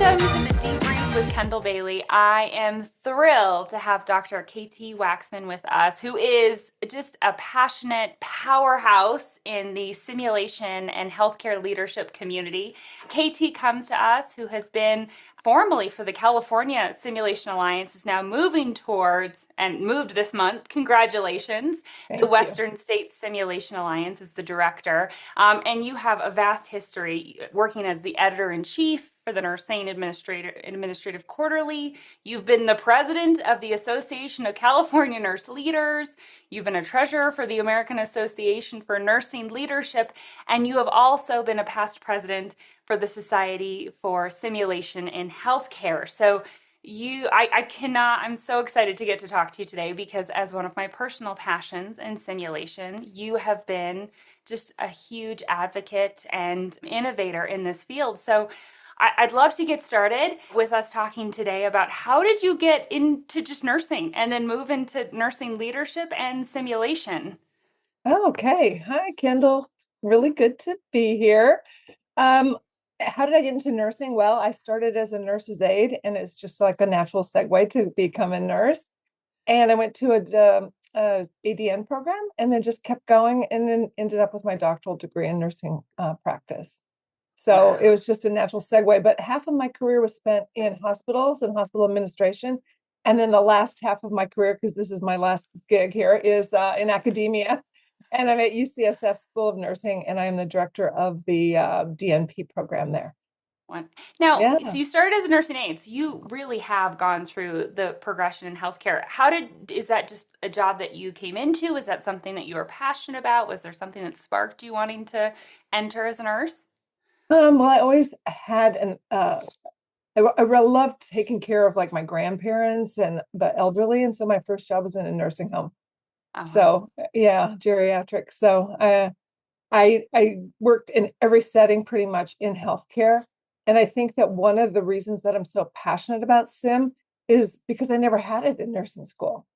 Welcome to the Debrief with Kendal Bailey. I am thrilled to have Dr. KT Waxman with us, who is just a passionate powerhouse in the simulation and healthcare leadership community. KT comes to us, who has been formerly for the California Simulation Alliance, is now moving towards and moved this month. Congratulations. Thank The you. Western States Simulation Alliance is the director. And you have a vast history working as the editor-in-chief for the Nursing Administrative Quarterly. You've been the president of the Association of California Nurse Leaders. You've been a treasurer for the American Association for Nursing Leadership, and you have also been a past president for the Society for Simulation in Healthcare. So I'm so excited to get to talk to you today because as one of my personal passions in simulation, you have been just a huge advocate and innovator in this field. So I'd love to get started with us talking today about how did you get into just nursing and then move into nursing leadership and simulation? Okay. Hi, Kendall. It's really good to be here. Um, how did I get into nursing? Well, I started as a nurse's aide, and it's just like a natural segue to become a nurse. And I went to a ADN program and then just kept going and then ended up with my doctoral degree in nursing practice. So Wow. it was just a natural segue. But half of my career was spent in hospitals and hospital administration. And then the last half of my career, because this is my last gig here, is in academia. And I'm at UCSF School of Nursing, and I am the director of the DNP program there. Now, Yeah. so you started as a nursing aide, so you really have gone through the progression in healthcare. Is that just a job that you came into? Was that something that you were passionate about? Was there something that sparked you wanting to enter as a nurse? Well, I always had I really loved taking care of like my grandparents and the elderly. And so my first job was in a nursing home. Oh, wow. So yeah, geriatric. So I worked in every setting pretty much in healthcare. And I think that one of the reasons that I'm so passionate about sim is because I never had it in nursing school.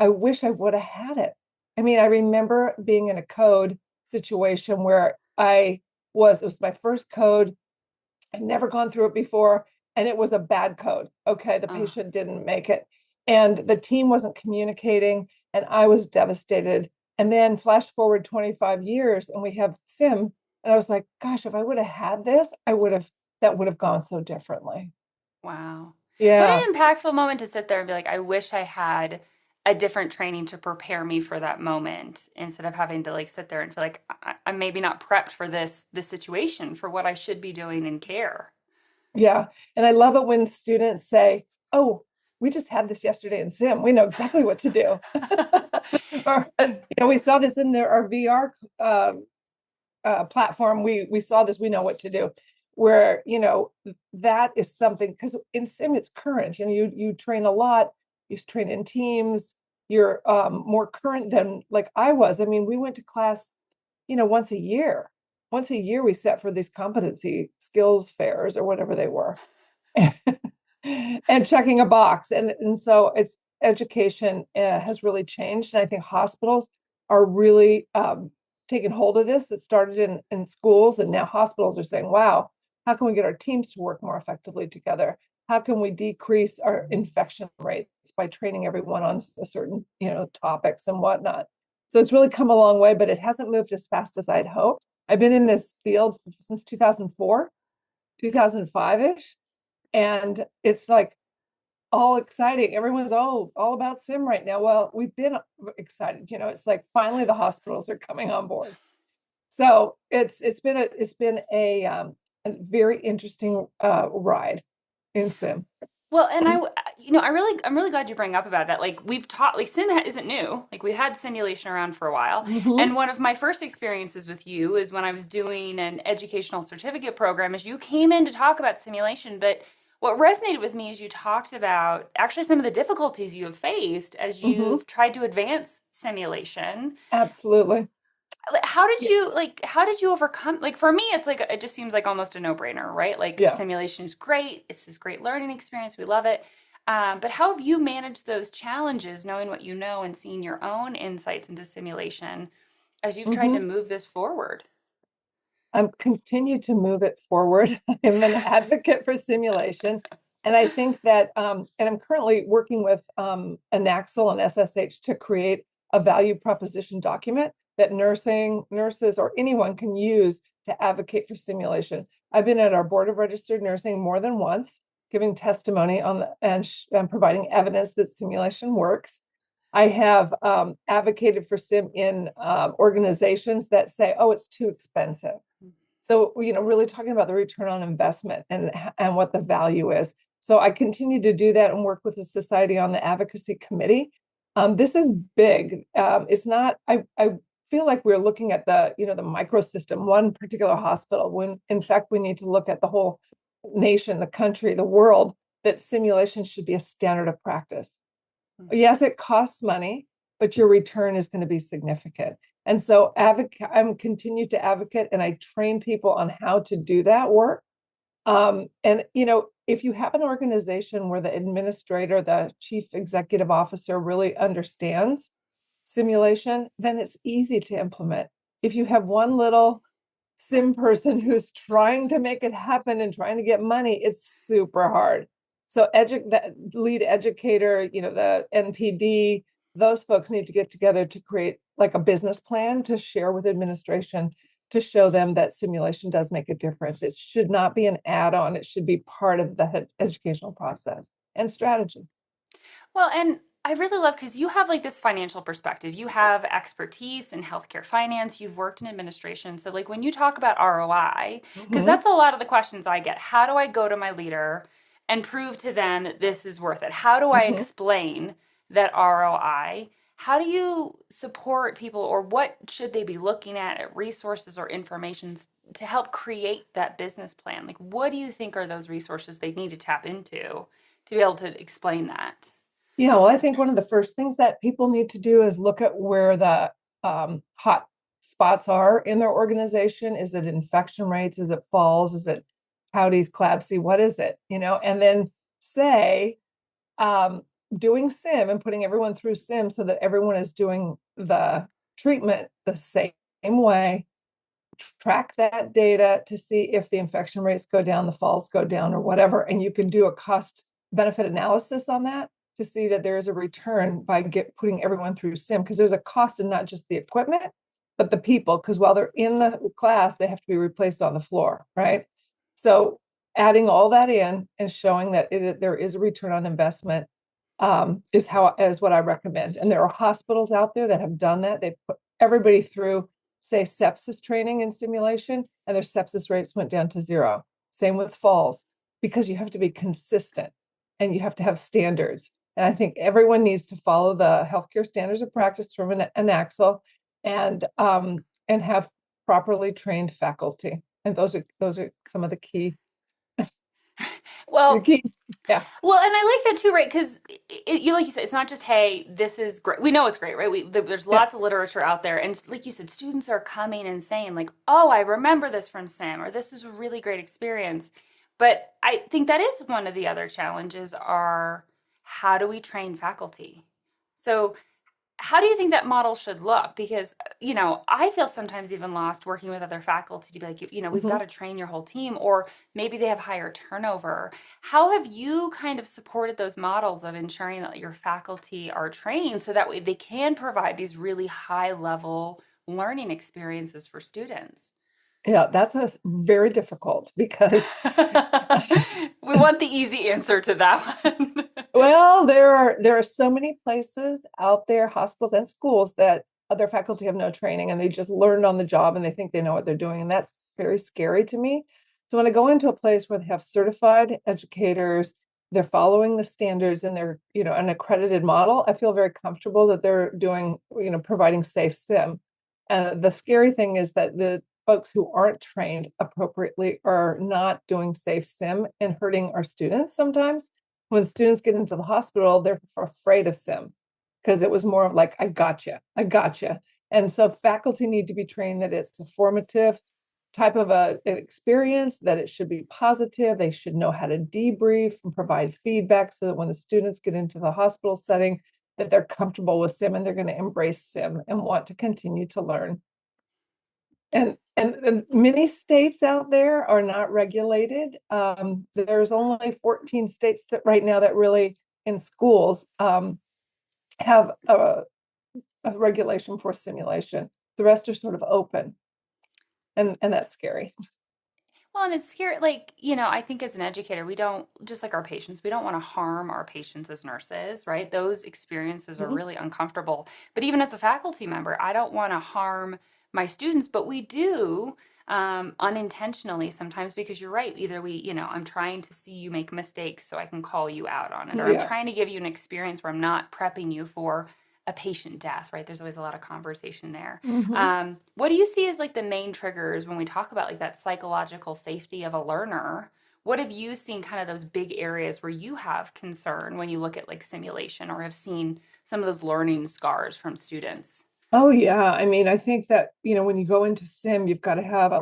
I wish I would have had it. I mean, I remember being in a code situation where it was my first code. I'd never gone through it before, and it was a bad code. Okay, the Oh, patient didn't make it, and the team wasn't communicating, and I was devastated. And then flash forward 25 years, and we have Sim, and I was like, gosh, if I would have had this, that would have gone so differently. wow. What Yeah, an impactful moment to sit there and be like, I wish I had a different training to prepare me for that moment instead of having to like sit there and feel like I'm maybe not prepped for this situation for what I should be doing in care. yeah. And I love it when students say, oh, we just had this yesterday in Sim. We know exactly what to do. Or, we saw this in our VR platform. We saw this. We know what to do. Where that is something because in sim it's current. You train a lot. You train in teams. You're more current than like I was. I mean, we went to class, once a year. Once a year we set for these competency skills fairs or whatever they were, and checking a box. And so it's education has really changed, and I think hospitals are really taking hold of this. It started in schools, and now hospitals are saying, wow, how can we get our teams to work more effectively together? How can we decrease our infection rates by training everyone on a certain topics and whatnot? So it's really come a long way, but it hasn't moved as fast as I'd hoped. I've been in this field since 2004, 2005-ish, and it's like all exciting. Everyone's all about sim right now. Well, we've been excited. It's like finally the hospitals are coming on board. So it's been a very interesting ride in sim. Well, and I'm really glad you bring up about that. Like we've taught, like isn't new. Like we had simulation around for a while. Mhm. And one of my first experiences with you is when I was doing an educational certificate program, is you came in to talk about simulation. But what resonated with me is you talked about actually some of the difficulties you have faced as Mhm. you've tried to advance simulation. Absolutely. Like, how did you overcome, like for me it's like it just seems like almost a no-brainer, right? Like Yeah. simulation is great, it's this great learning experience, we love it. But how have you managed those challenges knowing what you know and seeing your own insights into simulation as you've tried to Mhm. move this forward? I'm continue to move it forward. I'm an advocate for simulation. And I think that, and I'm currently working with an Axel and SSH to create a value proposition document that nurses, or anyone can use to advocate for simulation. I've been at our board of registered nursing more than once, giving testimony on and providing evidence that simulation works. I have advocated for sim in organizations that say, oh, it's too expensive. So, really talking about the return on investment and what the value is. So I continue to do that and work with the society on the advocacy committee. This is big. It's not, I feel like we're looking at the microsystem, one particular hospital, when in fact we need to look at the whole nation, the country, the world, that simulation should be a standard of practice. Yes, it costs money, but your return is going to be significant. And so I'm continue to advocate, and I train people on how to do that work. And if you have an organization where the administrator, the chief executive officer really understands simulation, then it's easy to implement. If you have one little sim person who's trying to make it happen and trying to get money, it's super hard. So that lead educator, the NPD, those folks need to get together to create like a business plan to share with administration to show them that simulation does make a difference. It should not be an add-on. It should be part of the educational process and strategy. Well, and I really love because you have like this financial perspective. You have expertise in healthcare finance. You've worked in administration. So, like when you talk about ROI, because Mhm. that's a lot of the questions I get. How do I go to my leader and prove to them that this is worth it? How do I Mhm. explain that ROI? How do you support people, or what should they be looking at resources or information to help create that business plan? Like, what do you think are those resources they need to tap into to be able to explain that? Yeah, well, I think one of the first things that people need to do is look at where the hot spots are in their organization. Is it infection rates? Is it falls? Is it counties, CLABSI? What is it? And then say, um, doing sim and putting everyone through sim so that everyone is doing the treatment the same way. Track that data to see if the infection rates go down, the falls go down, or whatever. And you can do a cost benefit analysis on that to see that there is a return by putting everyone through sim, because there's a cost in not just the equipment, but the people, because while they're in the class, they have to be replaced on the floor, right? So adding all that in and showing that there is a return on investment is what I recommend. And there are hospitals out there that have done that. They put everybody through, say, sepsis training and simulation, and their sepsis rates went down to zero. Same with falls, because you have to be consistent and you have to have standards. And I think everyone needs to follow the healthcare standards of practice from an Axel, and have properly trained faculty. And those are some of the key, the Well, key, yeah. well, and I like that too, right? Because you, like you said, it's not just, hey, this is great. We know it's great, right? There's lots Yes. of literature out there, and like you said, students are coming and saying, like, oh, I remember this from Sim, or this was a really great experience. But I think that is one of the other challenges: are how do we train faculty? So how do you think that model should look? Because, I feel sometimes even lost working with other faculty to be like, we've got Mhm. to train your whole team, or maybe they have higher turnover. How have you kind of supported those models of ensuring that your faculty are trained so that way they can provide these really high level learning experiences for students? Yeah, that's very difficult because We want the easy answer to that one. well, there are so many places out there, hospitals and schools, that other faculty have no training and they just learned on the job and they think they know what they're doing. And that's very scary to me. So when I go into a place where they have certified educators, they're following the standards and they're, an accredited model, I feel very comfortable that they're doing, providing safe sim. And the scary thing is that the folks who aren't trained appropriately are not doing safe sim and hurting our students sometimes. When students get into the hospital, they're afraid of sim because it was more of like, I gotcha. And so faculty need to be trained that it's a formative type of an experience, that it should be positive. They should know how to debrief and provide feedback so that when the students get into the hospital setting, that they're comfortable with sim and they're going to embrace sim and want to continue to learn. And many states out there are not regulated. There's only 14 states that right now that really in schools have a regulation for simulation. The rest are sort of open, and that's scary. Well, and it's scary, like, I think as an educator, we don't, just like our patients, we don't want to harm our patients as nurses, right? Those experiences are Mhm. really uncomfortable. But even as a faculty member, I don't want to harm my students, but we do unintentionally sometimes because you're right. Either I'm trying to see you make mistakes so I can call you out on it, or I'm Yeah. trying to give you an experience where I'm not prepping you for a patient death, right? There's always a lot of conversation there. Mhm. What do you see as like the main triggers when we talk about like that psychological safety of a learner? What have you seen kind of those big areas where you have concern when you look at like simulation or have seen some of those learning scars from students? Oh yeah. I mean, I think that, when you go into sim, you've got to have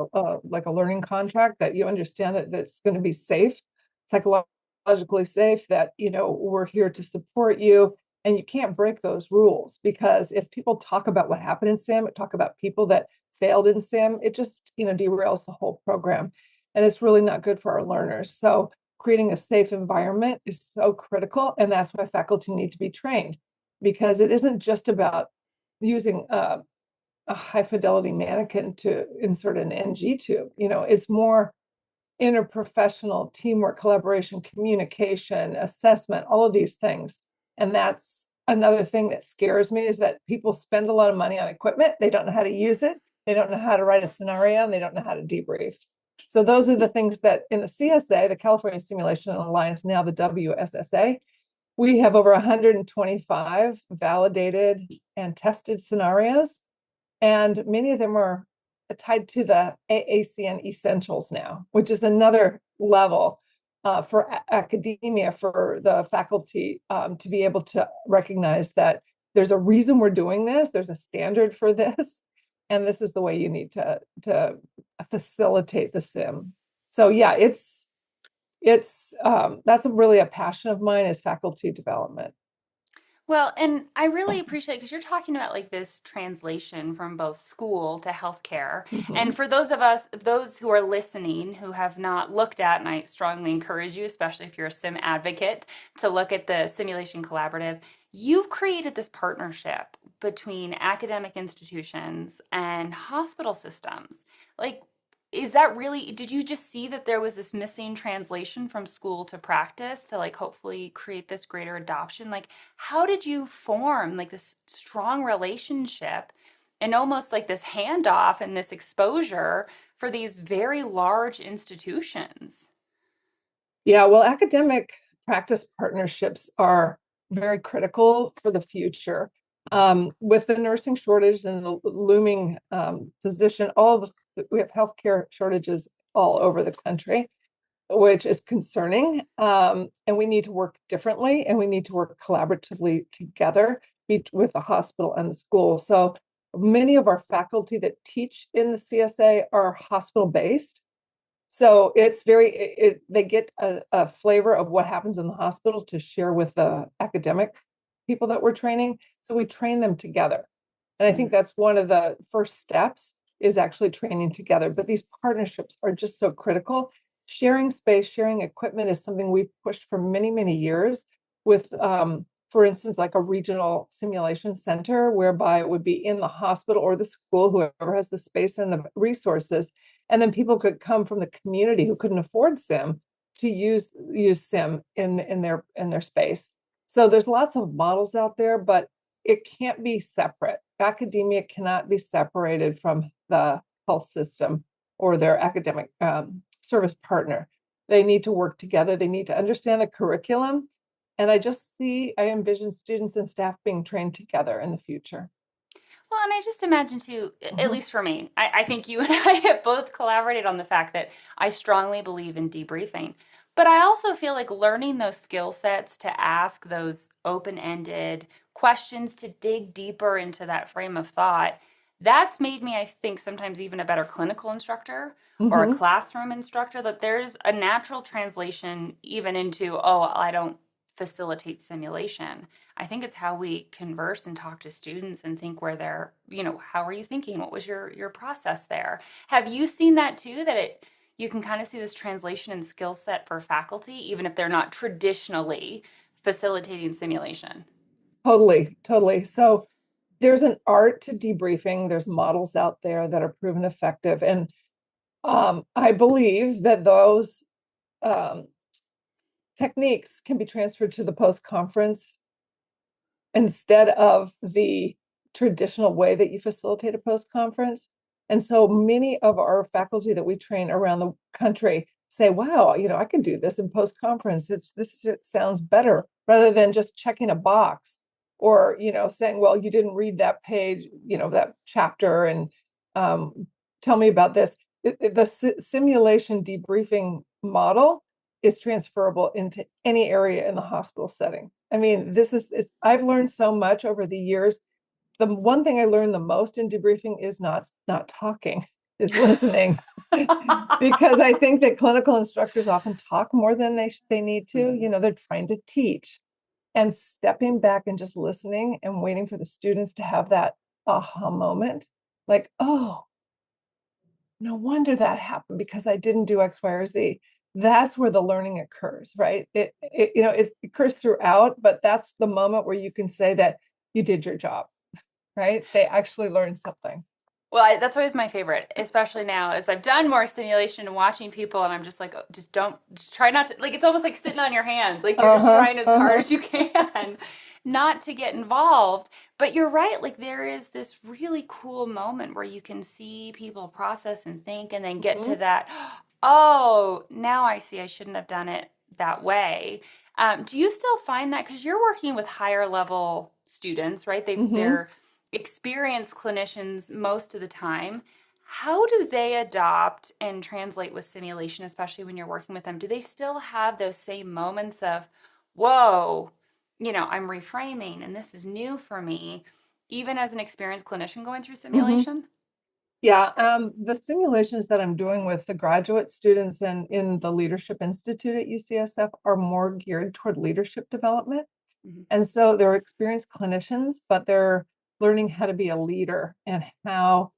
like a learning contract that you understand that that's going to be safe, psychologically safe, that, we're here to support you. And you can't break those rules, because if people talk about what happened in sim, talk about people that failed in sim, it just, derails the whole program. And it's really not good for our learners. So creating a safe environment is so critical. And that's why faculty need to be trained, because it isn't just about using a high fidelity mannequin to insert an NG tube. It's more interprofessional teamwork, collaboration, communication, assessment, all of these things. And that's another thing that scares me, is that people spend a lot of money on equipment. They don't know how to use it. They don't know how to write a scenario, and they don't know how to debrief. So those are the things that in the CSA, the California Simulation Alliance, now the WSSA, we have over 125 validated and tested scenarios, and many of them are tied to the AACN Essentials now, which is another level for academia, for the faculty to be able to recognize that there's a reason we're doing this, there's a standard for this, and this is the way you need to facilitate the sim. So yeah, it's that's really a passion of mine, is faculty development. Well, and I really appreciate because you're talking about like this translation from both school to healthcare. And Mhm. for those who are listening who have not looked at, and I strongly encourage you, especially if you're a sim advocate, to look at the Simulation Collaborative, you've created this partnership between academic institutions and hospital systems. Like, is that really, did you just see that there was this missing translation from school to practice to like hopefully create this greater adoption? Like, how did you form like this strong relationship and almost like this handoff and this exposure for these very large institutions? Yeah, well, academic practice partnerships are very critical for the future. With the nursing shortage and the looming physician, we have healthcare shortages all over the country, which is concerning. And we need to work differently, and we need to work collaboratively together with the hospital and the school. So many of our faculty that teach in the CSA are hospital based. So it's they get a flavor of what happens in the hospital to share with the academic people that we're training. So we train them together. And I think that's one of the first steps, is actually training together. But these partnerships are just so critical. Sharing space, sharing equipment is something we've pushed for many, many years with, for instance, like a regional simulation center, whereby it would be in the hospital or the school, whoever has the space and the resources. And then people could come from the community who couldn't afford sim to use sim in their space. So there's lots of models out there, but it can't be separate. Academia cannot be separated from the health system or their academic service partner. They need to work together. They need to understand the curriculum. And I envision students and staff being trained together in the future. Well, and I just imagine too, at Mhm. least for me, I think you and I have both collaborated on the fact that I strongly believe in debriefing. But I also feel like learning those skill sets to ask those open ended questions, to dig deeper into that frame of thought, that's made me, I think, sometimes even a better clinical instructor or a Mhm. classroom instructor, that there's a natural translation even into, oh, I don't facilitate simulation. I think it's how we converse and talk to students and think where they're, how are you thinking? What was your process there? Have you seen that too, that you can kind of see this translation and skill set for faculty, even if they're not traditionally facilitating simulation? Totally, totally. So there's an art to debriefing. There's models out there that are proven effective. And I believe that those um, techniques can be transferred to the post-conference instead of the traditional way that you facilitate a post-conference. And so many of our faculty that we train around the country say, wow, I can do this in post-conference. It sounds better, rather than just checking a box or, saying, well, you didn't read that page, that chapter, and tell me about this. The simulation debriefing model is transferable into any area in the hospital setting. I mean, I've learned so much over the years. The one thing I learned the most in debriefing is not talking, is listening. Because I think that clinical instructors often talk more than they need to. They're trying to teach, and stepping back and just listening and waiting for the students to have that aha moment, like, oh, no wonder that happened because I didn't do X, Y, or Z. That's where the learning occurs, right? It occurs throughout, but that's the moment where you can say that you did your job, right? They actually learned something. Well, that's always my favorite, especially now as I've done more simulation and watching people, and I'm just like, oh, just try not to, like, it's almost like sitting on your hands. Like you're just trying as hard as you can not to get involved. But you're right. Like there is this really cool moment where you can see people process and think and then get to that, oh, now I see I shouldn't have done it that way. Do you still find that? Because you're working with higher level students, right? They're experienced clinicians most of the time. How do they adopt and translate with simulation, especially when you're working with them? Do they still have those same moments of, whoa, I'm reframing and this is new for me, even as an experienced clinician going through simulation? Yeah, the simulations that I'm doing with the graduate students and in the Leadership Institute at UCSF are more geared toward leadership development. Mhm. And so they're experienced clinicians, but they're learning how to be a leader and how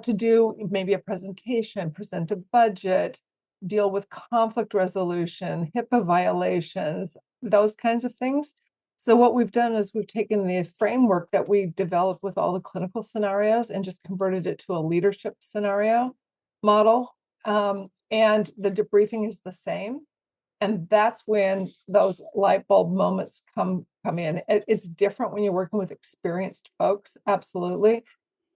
to do maybe a presentation, present a budget, deal with conflict resolution, HIPAA violations, those kinds of things. So what we've done is we've taken the framework that we developed with all the clinical scenarios and just converted it to a leadership scenario model. And the debriefing is the same. And that's when those light bulb moments come in. It's different when you're working with experienced folks, absolutely.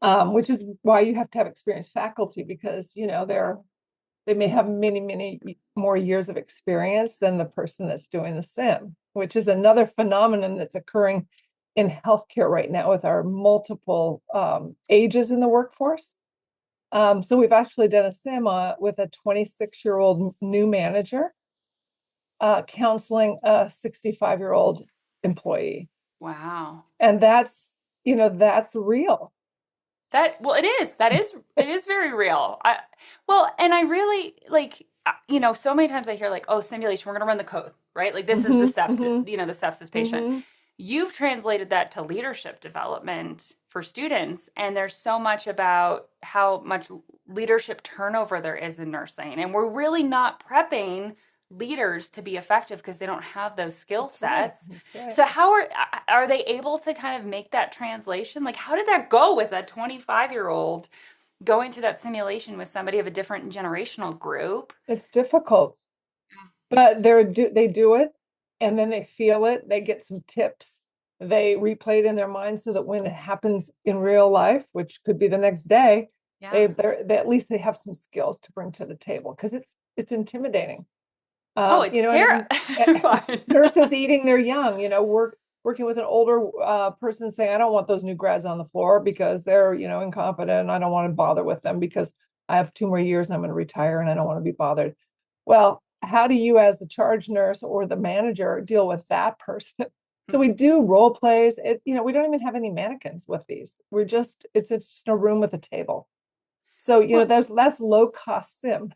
Which is why you have to have experienced faculty, because they may have many, many more years of experience than the person that's doing the sim, which is another phenomenon that's occurring in healthcare right now with our multiple ages in the workforce. So we've actually done a sim with a 26-year-old new manager counseling a 65-year-old employee. Wow. And that's real. Well, it is very real. And I really like, so many times I hear like, oh, simulation, we're going to run the code, right? Like this is the sepsis, the sepsis patient. You've translated that to leadership development for students. And there's so much about how much leadership turnover there is in nursing. And we're really not prepping leaders to be effective because they don't have those skill sets. Right. So how are they able to kind of make that translation? Like how did that go with a 25-year-old going through that simulation with somebody of a different generational group? It's difficult, but they do it, and then they feel it. They get some tips. They replay it in their mind so that when it happens in real life, which could be the next day, Yeah. they at least they have some skills to bring to the table, because it's intimidating. Oh, it's terrifying. Nurses eating their young, working with an older person saying, I don't want those new grads on the floor because they're, incompetent. I don't want to bother with them because I have 2 more years and I'm going to retire and I don't want to be bothered. Well, how do you, as the charge nurse or the manager, deal with that person? So we do role plays. We don't even have any mannequins with these. It's just a room with a table. So, that's low cost sim.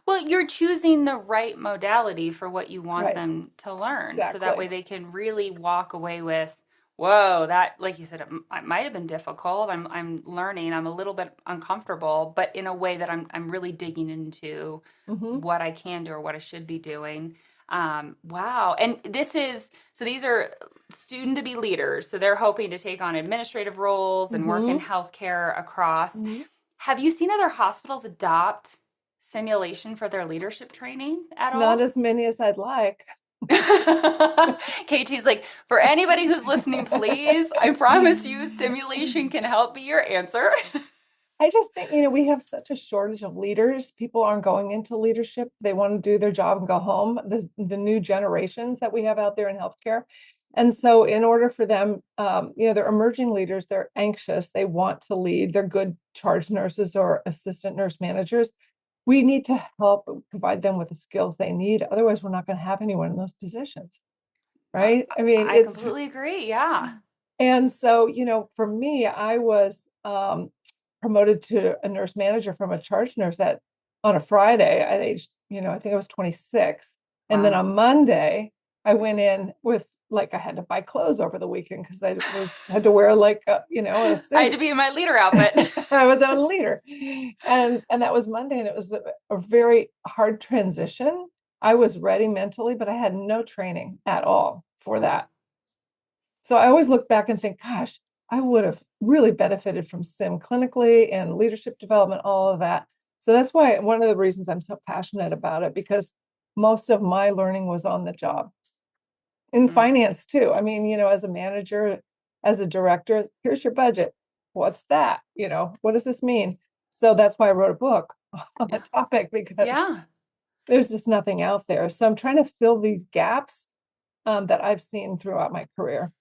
Well, you're choosing the right modality for what you want Right. them to learn. So that way Exactly. they can really walk away with, whoa, that, like you said, it might have been difficult. I'm learning. I'm a little bit uncomfortable, but in a way that I'm really digging into Hmm. what I can do or what I should be doing. Wow. And so these are student to be leaders. So they're hoping to take on administrative roles and work in Hmm. healthcare across. Hmm. Have you seen other hospitals adopt simulation for their leadership training at Not all? as many as I'd like. KT's like, for anybody who's listening, please, I promise you, simulation can help be your answer. I just think, we have such a shortage of leaders. People aren't going into leadership. They want to do their job and go home. The new generations that we have out there in healthcare. And so in order for them, they're emerging leaders, they're anxious, they want to lead, they're good charge nurses or assistant nurse managers. We need to help provide them with the skills they need. Otherwise, we're not going to have anyone in those positions, Uh, right? I mean, I it's, completely agree. Yeah. and so, for me, I was promoted to a nurse manager from a charge nurse on a Friday at age, I think I was 26. And then Wow. on Monday, I went in with like I had to buy clothes over the weekend because I had to wear like a I had to suit. be in my leader outfit. I was on a leader. And that was Monday, and it was a very hard transition. I was ready mentally, but I had no training at all for Wow. that. So I always look back and think, gosh, I would have really benefited from sim clinically and leadership development, all of that. So that's why one of the reasons I'm so passionate about it, because most of my learning was on the job in Mm. finance too. I mean, as a manager, as a director, here's your budget. What's that? What does this mean? So that's why I wrote a book on the Yeah. topic, because Yeah. there's just nothing out there. So I'm trying to fill these gaps that I've seen throughout my career.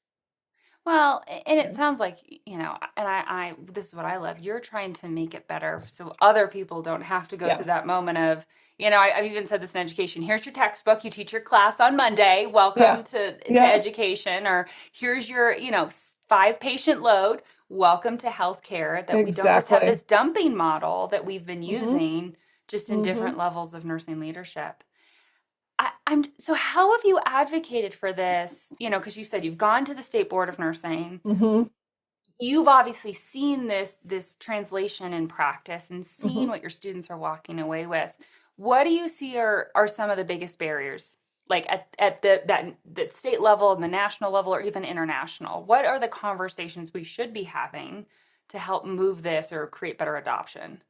Well, and it Yeah. sounds like, and this is what I love. You're trying to make it better so other people don't have to go Yeah. through that moment of, I've even said this in education. Here's your textbook. You teach your class on Monday. Yeah. Welcome to Yeah. education. Or here's your, 5 patient load. Welcome to healthcare. That we don't just have Exactly. this dumping model that we've been Hmm. using just in Hmm. different levels of nursing leadership. I'm so how have you advocated for this? Because you said you've gone to the State Board of Nursing. Hmm. You've obviously seen this translation in practice and seen Hmm. what your students are walking away with. What do you see are some of the biggest barriers, like at that state level and the national level or even international? What are the conversations we should be having to help move this or create better adoption?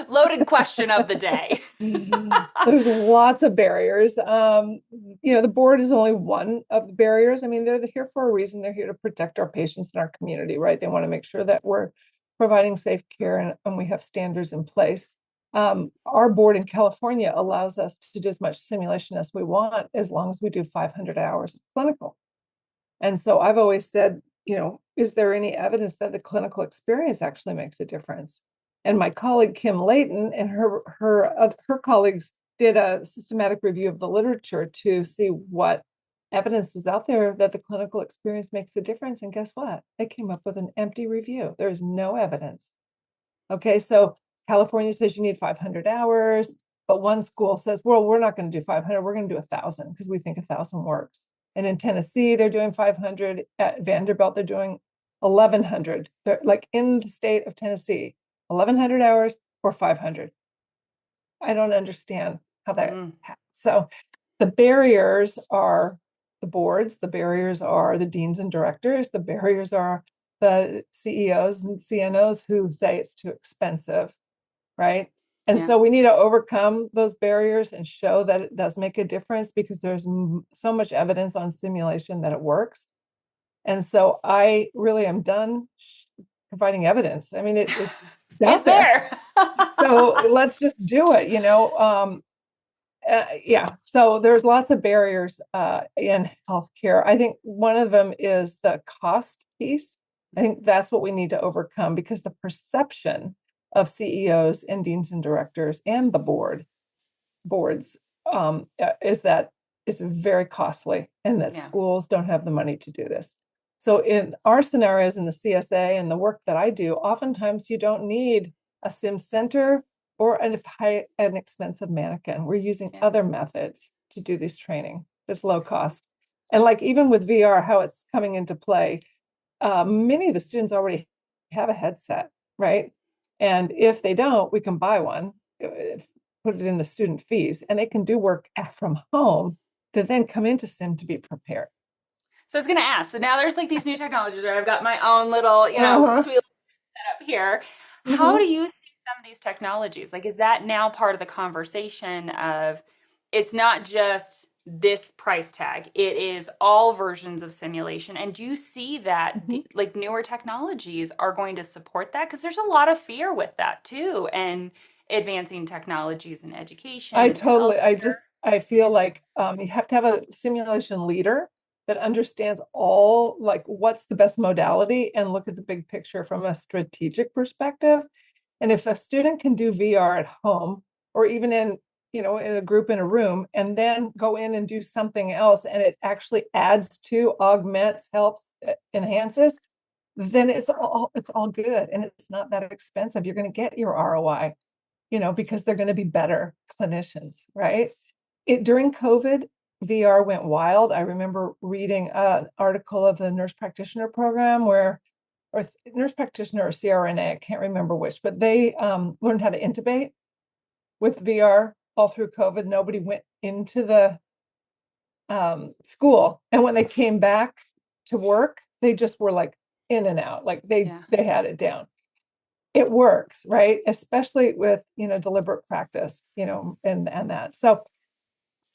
Loaded question of the day. There's lots of barriers. The board is only one of the barriers. I mean, they're here for a reason. They're here to protect our patients in our community, right? They want to make sure that we're providing safe care and we have standards in place. Our board in California allows us to do as much simulation as we want, as long as we do 500 hours of clinical. And so I've always said, is there any evidence that the clinical experience actually makes a difference? And my colleague Kim Layton and her colleagues did a systematic review of the literature to see what evidence was out there that the clinical experience makes a difference. And guess what? They came up with an empty review. There's no evidence. Okay, so California says you need 500 hours, but one school says, well, we're not going to do 500, we're going to do 1,000 because we think 1,000 works. And in Tennessee, they're doing 500. At Vanderbilt, they're doing 1,100. They're like in the state of Tennessee, 1,100 hours or 500. I don't understand how that. Mm, So the barriers are the boards, the barriers are the deans and directors, the barriers are the CEOs and CNOs who say it's too expensive, right? And yeah. so we need to overcome those barriers and show that it does make a difference, because there's so much evidence on simulation that it works. And so I really am done providing evidence. I mean, it's It's out there. there. So let's just do it, yeah, so there's lots of barriers in healthcare. I think one of them is the cost piece. I think that's what we need to overcome, because the perception of CEOs and deans and directors and the boards is that it's very costly and that Yeah. schools don't have the money to do this. So in our scenarios in the CSA and the work that I do, oftentimes you don't need a sim center. or an expensive mannequin. We're using Yeah. other methods to do this training. It's low cost. And like even with VR, how it's coming into play, many of the students already have a headset, right? And if they don't, we can buy one, put it in the student fees, and they can do work from home to then come into sim to be prepared. So I was going to ask, so now there's like these new technologies, right? I've got my own little, Uh-huh. sweet up here. How Mhm. do you see some of these technologies? Like, is that now part of the conversation of it's not just this price tag, it is all versions of simulation? And do you see that Mhm. like newer technologies are going to support that? Because there's a lot of fear with that too, and advancing technologies in education I and health. totally, I feel like you have to have a simulation leader that understands all, like, what's the best modality and look at the big picture from a strategic perspective. And if a student can do VR at home or even in a group in a room and then go in and do something else and it actually adds to, augments, helps, enhances, then it's all good and it's not that expensive. You're going to get your ROI, because they're going to be better clinicians, right? During COVID, VR went wild. I remember reading an article of the nurse practitioner program or nurse practitioner or CRNA, I can't remember which, but they learned how to intubate with VR all through COVID. Nobody went into the school. And when they came back to work, they just were like in and out, like they Yeah. they had it down. It works, right? Especially with, deliberate practice, and that. So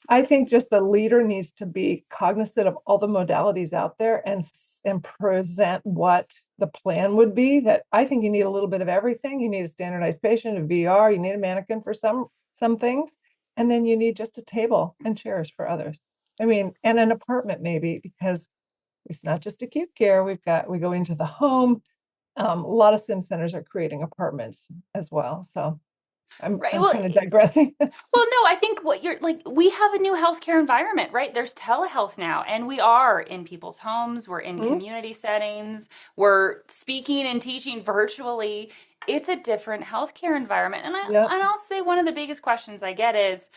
I think just the leader needs to be cognizant of all the modalities out there and present what the plan would be. That I think you need a little bit of everything. You need a standardized patient, a VR, you need a mannequin for some things, and then you need just a table and chairs for others. I mean, and an apartment maybe, because it's not just acute care. We go into the home. A lot of sim centers are creating apartments as well. So I'm Right. I'm Well, kind of digressing. Well, no, I think what you're like, we have a new healthcare environment, right? There's telehealth now, and we are in people's homes, we're in Mhm. community settings, we're speaking and teaching virtually. It's a different healthcare environment. And Yep. I'll say one of the biggest questions I get is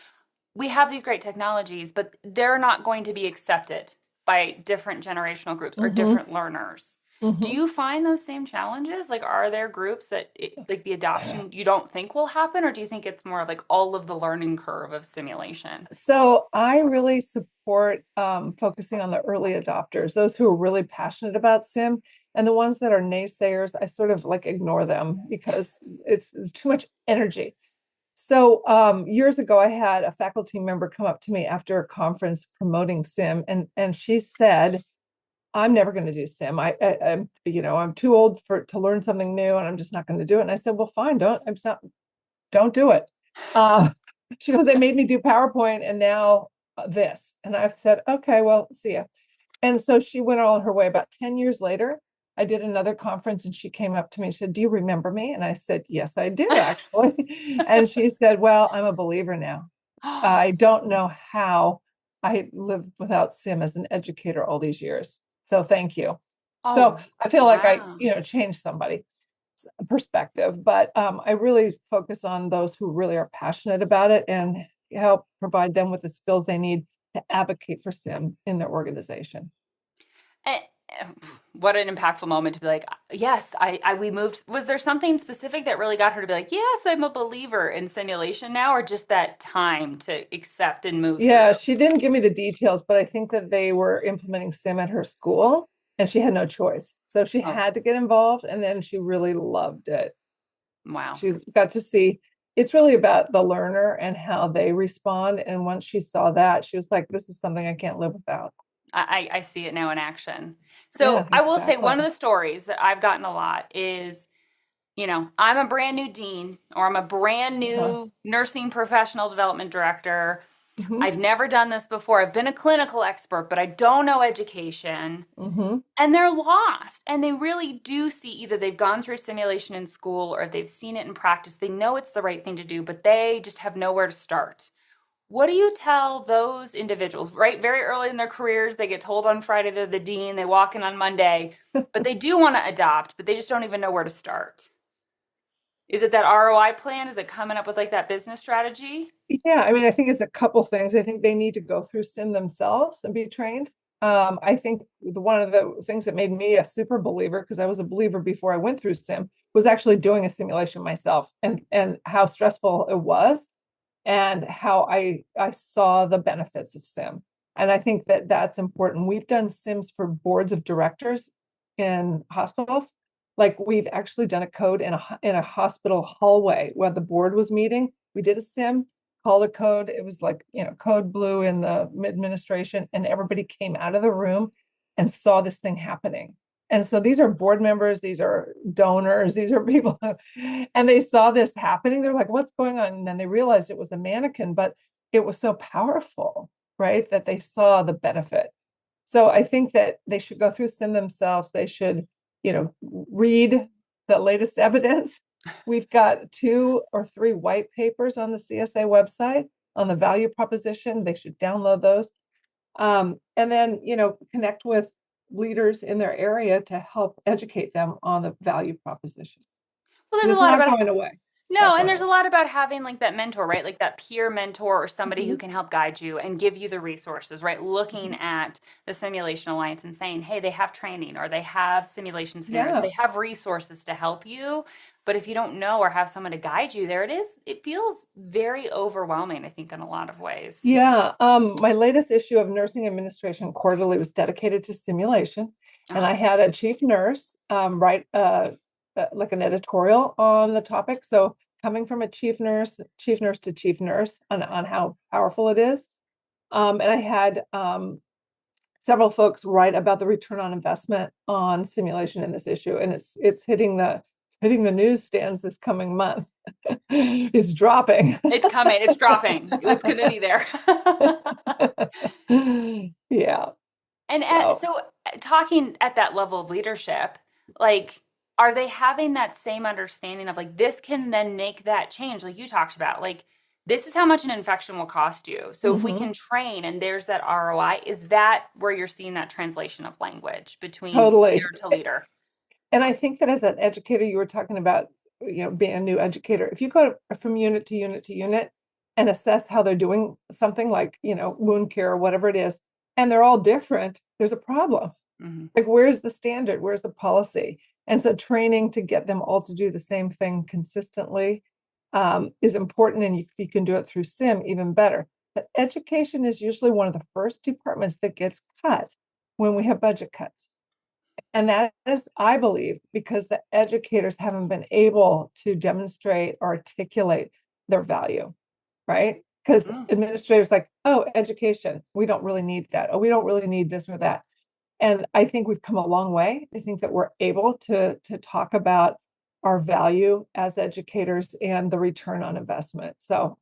we have these great technologies, but they're not going to be accepted by different generational groups or Hmm. different learners. Do Hmm. you find those same challenges? Like, are there groups that like the adoption you don't think will happen, or do you think it's more of like all of the learning curve of simulation? So I really support focusing on the early adopters, those who are really passionate about sim, and the ones that are naysayers, I sort of like ignore them because it's too much energy. So years ago, I had a faculty member come up to me after a conference promoting sim, and she said, "I'm never going to do sim. I'm too old to learn something new, and I'm just not going to do it." And I said, "Well, fine, don't do it." Uh, she goes, "They made me do PowerPoint, and now this." And I've said, "Okay, well, see ya." And so she went on her way. About 10 years later, I did another conference and she came up to me and said, "Do you remember me?" And I said, "Yes, I do, actually." And she said, "Well, I'm a believer now. I don't know how I lived without sim as an educator all these years. So thank you." So Oh, I feel like I, wow. changed somebody's perspective, but I really focus on those who really are passionate about it and help provide them with the skills they need to advocate for sim in their organization. Eh, what an impactful moment to be like, yes, we moved. Was there something specific that really got her to be like, yes, I'm a believer in simulation now, or just that time to accept and move Yeah, through? she didn't give me the details, but I think that they were implementing sim at her school and she had no choice. So she Oh, had to get involved and then she really loved it. wow. She got to see it's really about the learner and how they respond. And once she saw that, she was like, "This is something I can't live without." I see it now in action. Yeah, So I will say exactly. one of the stories that I've gotten a lot is, I'm a brand new dean or I'm a brand Uh-huh. new nursing professional development director. Hmm. I've never done this before. I've been a clinical expert, but I don't know education. Hmm. And they're lost. And they really do see either they've gone through simulation in school or if they've seen it in practice. They know it's the right thing to do, but they just have nowhere to start. What do you tell those individuals, right? Very early in their careers, they get told on Friday they're the dean, they walk in on Monday, but they do want to adopt, but they just don't even know where to start. Is it that ROI plan? Is it coming up with like that business strategy? Yeah, I mean, I think it's a couple things. I think they need to go through sim themselves and be trained. I think one of the things that made me a super believer, because I was a believer before I went through sim, was actually doing a simulation myself and how stressful it was and how I saw the benefits of sim. And I think that that's important. We've done sims for boards of directors in hospitals. Like we've actually done a code in a hospital hallway where the board was meeting. We did a sim, called a code. It was like, code blue in the administration, and everybody came out of the room and saw this thing happening. And so these are board members, these are donors, these are people, and they saw this happening. They're like, what's going on? And then they realized it was a mannequin, but it was so powerful, right? That they saw the benefit. So I think that they should go through sim themselves. They should, read the latest evidence. We've got 2 or 3 white papers on the CSA website on the value proposition. They should download those. And then, connect with leaders in their area to help educate them on the value proposition. Well, there's a It's lot not about going away. It's no, not and going there's a away. lot about having like that mentor, right? Like that peer mentor or somebody who Mhm, can help guide you and give you the resources, right? Looking mhm. at the Simulation Alliance and saying, hey, they have training or they have simulation scenarios, Yeah. they have resources to help you. But if you don't know or have someone to guide you, there it is. It feels very overwhelming, I think, in a lot of ways. Yeah. My latest issue of Nursing Administration Quarterly was dedicated to simulation. And I Oh, had a chief nurse write like an editorial on the topic. So coming from a chief nurse to chief nurse on how powerful it is. And I had several folks write about the return on investment on simulation in this issue. And it's hitting the newsstands this coming month. It's dropping. it's coming, it's dropping, it's going to be there. Yeah. And So, talking at that level of leadership, like, are they having that same understanding of like this can then make that change, like you talked about? Like, this is how much an infection will cost you. So if we mhm, can train and there's that ROI, is that where you're seeing that translation of language between totally. leader to leader? And I think that as an educator, you were talking about, being a new educator. If you go from unit to unit to unit and assess how they're doing something like, wound care or whatever it is, and they're all different, there's a problem. Hmm. Like, where's the standard? Where's the policy? And so training to get them all to do the same thing consistently is important. And if you can do it through sim, even better. But education is usually one of the first departments that gets cut when we have budget cuts. And that is, I believe, because the educators haven't been able to demonstrate or articulate their value, right? Because Mm. administrators like, oh, education, we don't really need that. Oh, we don't really need this or that. And I think we've come a long way. I think that we're able to talk about our value as educators and the return on investment. So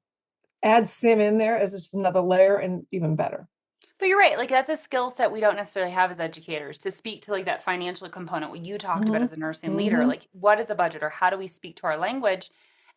add sim in there as just another layer and even better. But you're right. Like that's a skill set we don't necessarily have as educators to speak to like that financial component what you talked about Mhm, as a nursing leader. mhm. Like what is a budget or how do we speak to our language?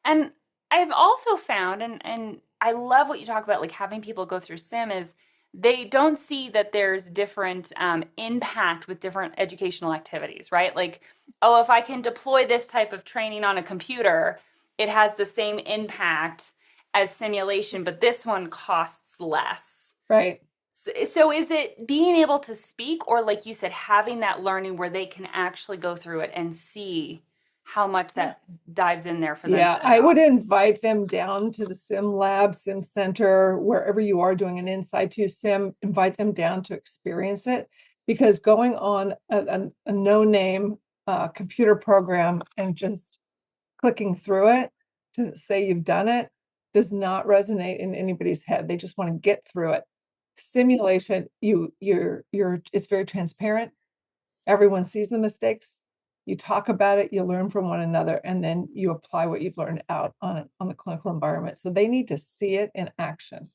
And I've also found and I love what you talk about like having people go through sim is they don't see that there's different impact with different educational activities, right? Like, oh, if I can deploy this type of training on a computer, it has the same impact as simulation, but this one costs less. Right. So is it being able to speak or like you said, having that learning where they can actually go through it and see how much Yeah. that dives in there for them Yeah, to I would adopt? invite them down to the sim lab, sim center, wherever you are doing an inside to sim, invite them down to experience it. Because going on a no-name computer program and just clicking through it to say you've done it does not resonate in anybody's head. They just want to get through it. Simulation, it's very transparent. Everyone sees the mistakes. You talk about it, you learn from one another, and then you apply what you've learned out on the clinical environment. So they need to see it in action.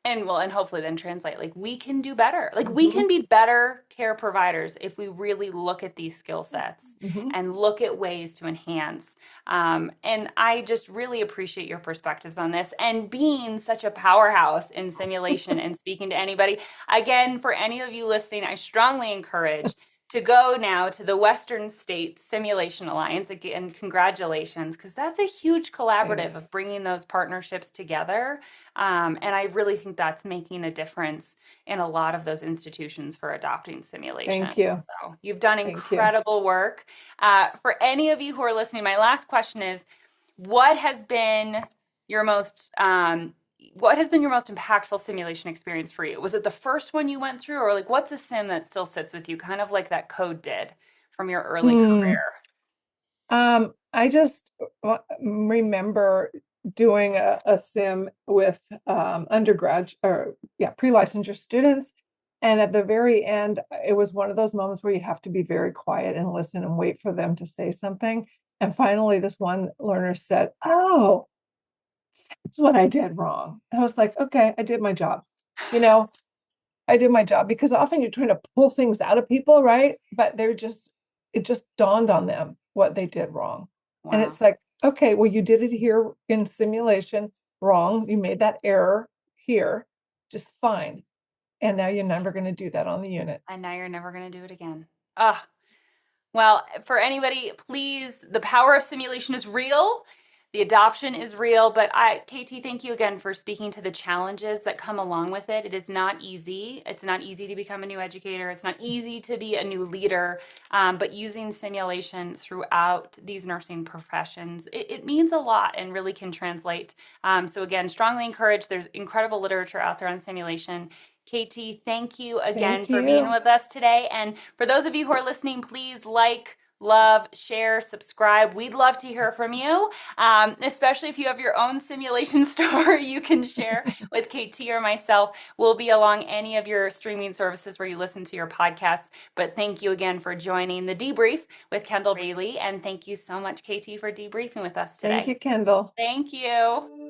And well, and hopefully then translate like we can do better. Like we Mhm, can be better care providers if we really look at these skill sets mhm. and look at ways to enhance. And I just really appreciate your perspectives on this and being such a powerhouse in simulation and speaking to anybody. Again, for any of you listening, I strongly encourage to go now to the Western States Simulation Alliance. Again, congratulations, because that's a huge collaborative Thanks. of bringing those partnerships together. And I really think that's making a difference in a lot of those institutions for adopting Thank simulations. you. So you've done Thank you. incredible work. For any of you who are listening, my last question is, what has been your most impactful simulation experience for you? Was it the first one you went through, or like what's a sim that still sits with you, kind of like that code did from your early Hmm. career? I just remember doing a sim with undergrad or pre-licensure students. And at the very end, it was one of those moments where you have to be very quiet and listen and wait for them to say something. And finally, this one learner said, "Oh, that's what I did wrong." And I was like, "Okay, I did my job." You know, I did my job, because often you're trying to pull things out of people, right? But it just dawned on them what they did wrong. And Wow. it's like, okay, well, you did it here in simulation wrong. You made that error here, just fine. And now you're never going to do that on the unit. And now you're never going to do it again. Ah, well, for anybody, please, the power of simulation is real. The adoption is real, but KT, thank you again for speaking to the challenges that come along with it. It is not easy. It's not easy to become a new educator. It's not easy to be a new leader, but using simulation throughout these nursing professions, it means a lot and really can translate. So again, strongly encourage. There's incredible literature out there on simulation. KT, thank you again Thank for being you. with us today. And for those of you who are listening, please like, love, share, subscribe. We'd love to hear from you, especially if you have your own simulation story you can share with KT or myself. We'll be along any of your streaming services where you listen to your podcasts. But thank you again for joining the Debrief with Kendal Bailey. And thank you so much, KT, for debriefing with us Thank today. you, Kendall. Thank you.